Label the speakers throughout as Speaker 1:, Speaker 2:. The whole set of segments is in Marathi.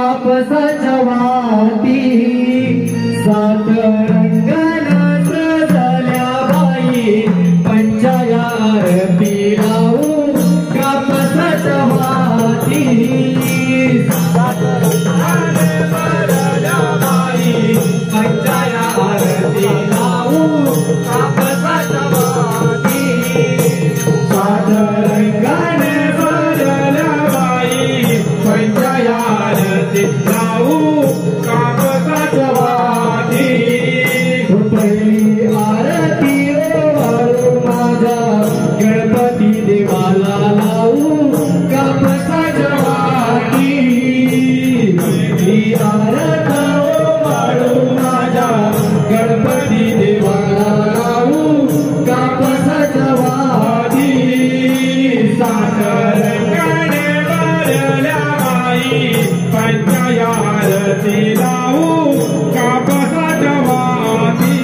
Speaker 1: कापसाच्या वाती सात रंगाला सजल्या बाई पंचाया आरती लावू कापसाच्या वाती सात रंगाला सजल्या बाई पंचाया आरती लावू कापसाच्या वाती सात रंगाने सजल्या बाई पंचाया जाऊ कापसाच्या वाटी पहिली आरती वाळू माझ्या गणपती देवाला लावू कापसाच्या वाटी पहिली आरती वाळू माझ्या गणपती देवाला लावू कापसाच्या वाटी सात रंगाने भरल्या बाई पंचाया आरती लावू कापसाच्या वाटी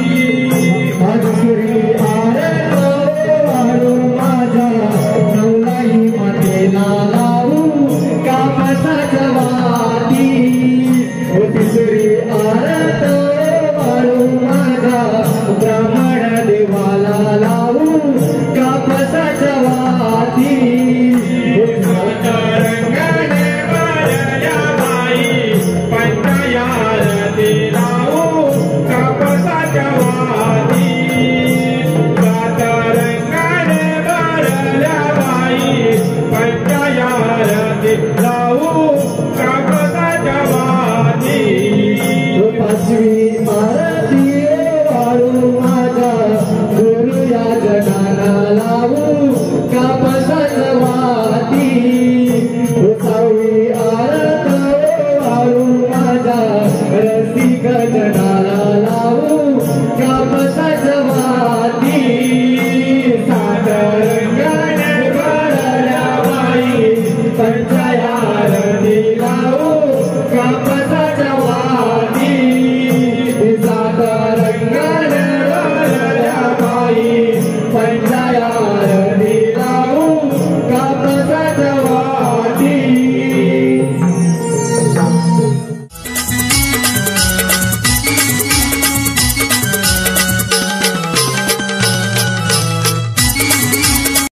Speaker 1: अजश्री आरती वाळू माझ्या नवलाई मातेला लावू कापसाच्या वाटी